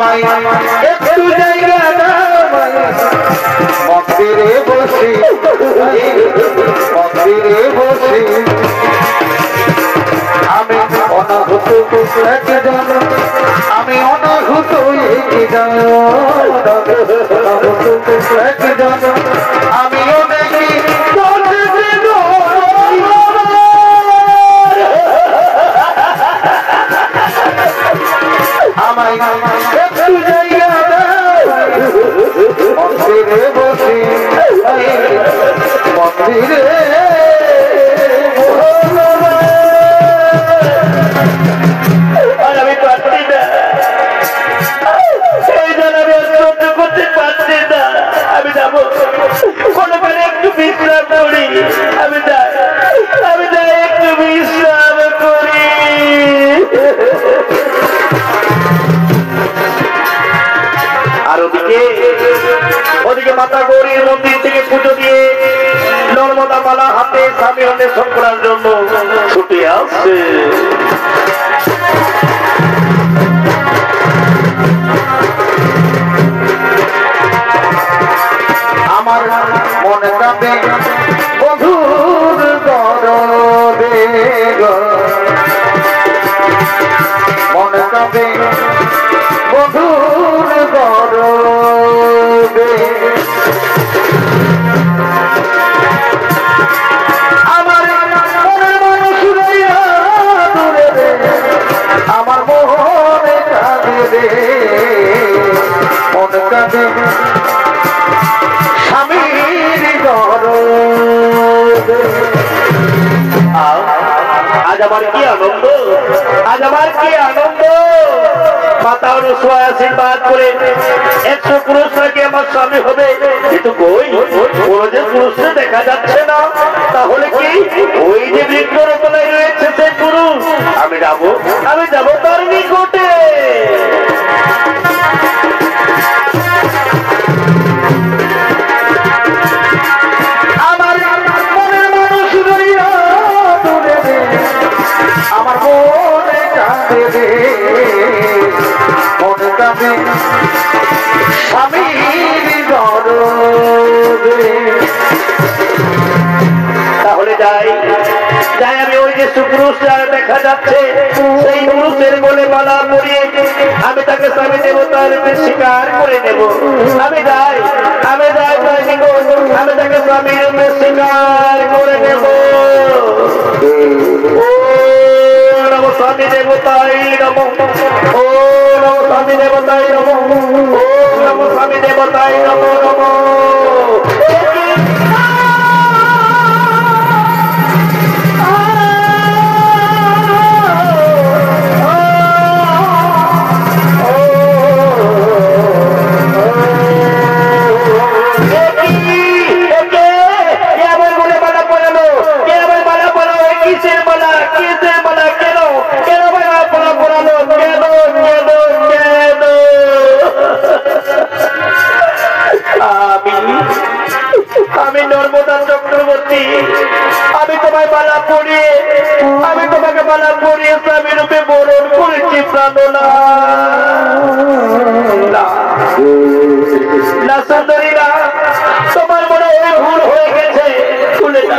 আমায় একটু জায়গা দাও মন্দিরে বসে মন্দিরে বসে আমি অনাহুত একজন আমি অনাহুত একজন আমিও দেখি আমায় একটু জায়গা মন্দিরে বসে মন্দিরে আমি পারছি না এই জন্য আমি সহ্য করতে পারছি না আমি যাবো কোনোখানে একটু বিশ্রাম করি আমি যাই একটু বিশ্রাম করি আর ওদিকে মাতা গৌরীর মন্দির থেকে পুজো দিয়ে নর্মদা মালা হাতে স্বামী অন্বেষণ করার জন্য ছুটে আসছে আমার মনে কাঁদে বধুর দরদে মনে কাঁদে বধুর দরদে আমার মনের মানুষ দূরে রে আমার মনে কাঁদে রে মনে কাঁদে আজ আমার কি আনন্দ মাতা অনুসূয়া আশীর্বাদ করে 100 পুরুষ নাকি আমার স্বামী হবে কিন্তু কই কোনো যে পুরুষে দেখা যাচ্ছে না তাহলে কি ওই যে বৃক্ষরোপণায় রয়েছে সেই পুরুষ আমি যাবো তার নিকটে আমার মনে কাঁদে রে মনে কাঁদে স্বামীর দরদে তাহলে যাই আমি ওই যে সুপুরুষ দেখা যাচ্ছে সেই পুরুষের বলে মালা পরিয়ে আমি তাকে স্বামী দেবতার স্বীকার করে নেব আমি যাই আমি তাকে স্বামী রূপে স্বীকার করে নেব নমো স্বামী দেবতাই নমো ও নমো স্বামী দেবতাই নমো ও নমো স্বামী দেবতাই নমো নমো আমি নর্মদা চক্রবর্তী আমি তোমায় মালা পরিয়ে আমি তোমাকে মালা পরিয়ে স্বামী রূপে বরণ করেছি প্রাণনা না সুন্দরী না তোমার মনে ওই ভুল হয়ে গেছে খুলে না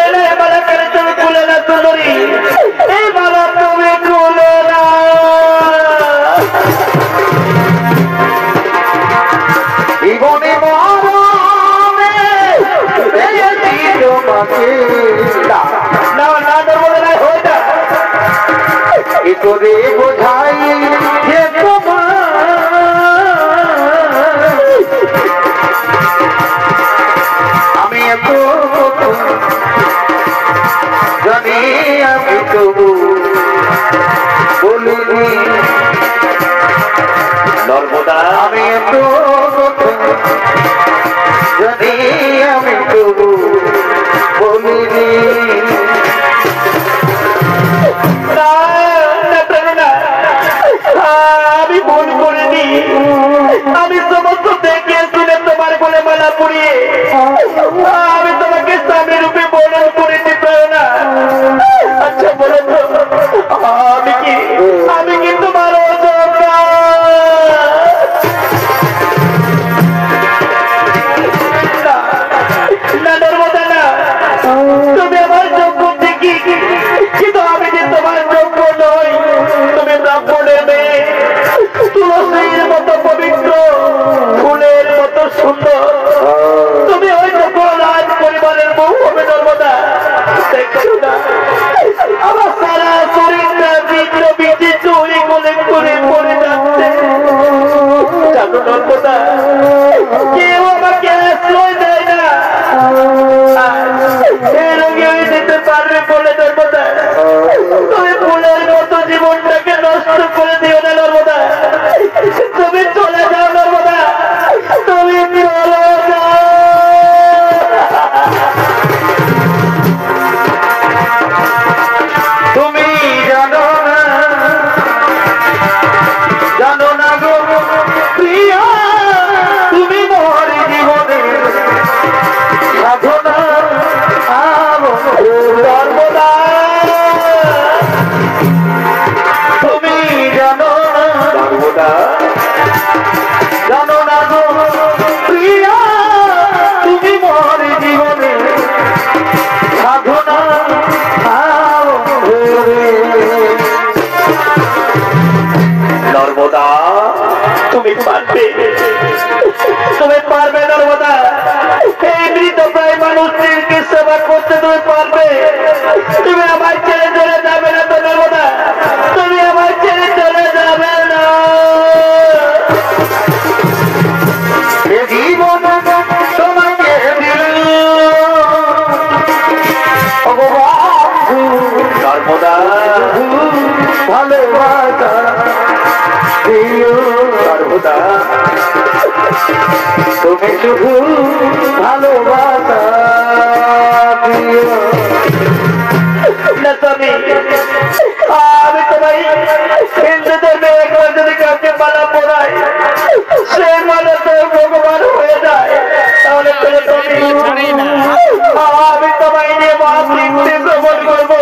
এই মালা কেন তুমি খুলে না সুন্দরী এই মালা তুমি খুলে না জীবনে তোরে বোঝাই যে আমি এত জানি আমি তবু বলিনি নর্মদা আমি এত জানি আমি তবু বলিনি আমি ভুল করিনি আমি সমস্ত দেখে শুনে তোমার বলে মালা পরিয়ে আমি তোমাকে স্বামী রূপে বরণ করেছি প্রেরণা আচ্ছা বলো আমি কি তোমার অযোগ্য কাপড়ে মেয়ে তুলসীর মতো পবিত্র ফুলের মতো সুন্দর তুমি হয়তো কোন রাজ পরিবারের বউ হবে নর্মদা দেখছো না আমার সারা শরীরটা বিদ্র বিদ্যে চুরি করে করে পড়ে যাচ্ছে জানো নর্মদা কেউ আমাকে আশ্রয় দেয় না দিতে পারবে বলে নর্মদা তুমি ফুলের মতো জীবনটাকে নষ্ট করে দিও না নর্মদা তুমি চলে যাও নর্মদা তুমি চলে যাও তুমি জানো না গো প্রিয়া তুমি মোর জীবনে সাধনা নর্মদা তুমি জানো না গো প্রিয়া তুমি মোর জীবনে সাধনা নর্মদা তুমি পারবে নর্মদা এই মৃত প্রায় মানুষদেরকে সেবা করতে তুমি পারবে তুমি আমার ছেড়ে চলে যাবে না তো নর্মদা তুমি আমার ছেড়ে চলে যাবে না এ জীবন তোমাকে নর্মদা ভালোবাসা নর্মদা তুমি শুধু ভালোবাসা আমি তোমায় হিন্দু ধর্মে একবার যদি কাউকে মালা পড়াই সে মালা তো ভগবান হয়ে যায় তাহলে আমি তোমায় নিয়ে মহাতীর্থে ভ্রমণ করবো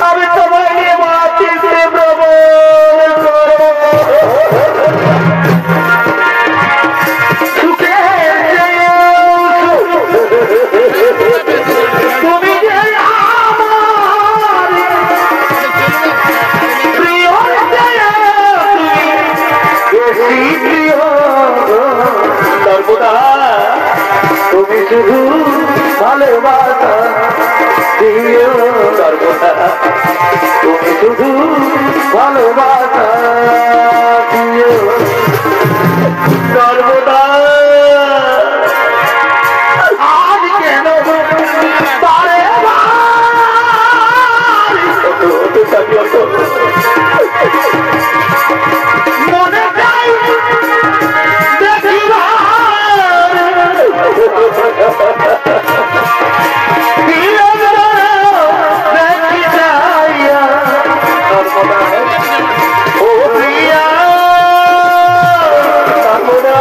আমি তোমায় নিয়ে মহাতীর্থে ভ্রমণ করবো তুমি যে আমার প্রিয় নর্মদা তুমি শুধু ভালোবাসা দিও নর্মদা তুমি শুধু ভালোবাসা দিও নর্মদা আজ কেন তারে মনে চাই নর্মদা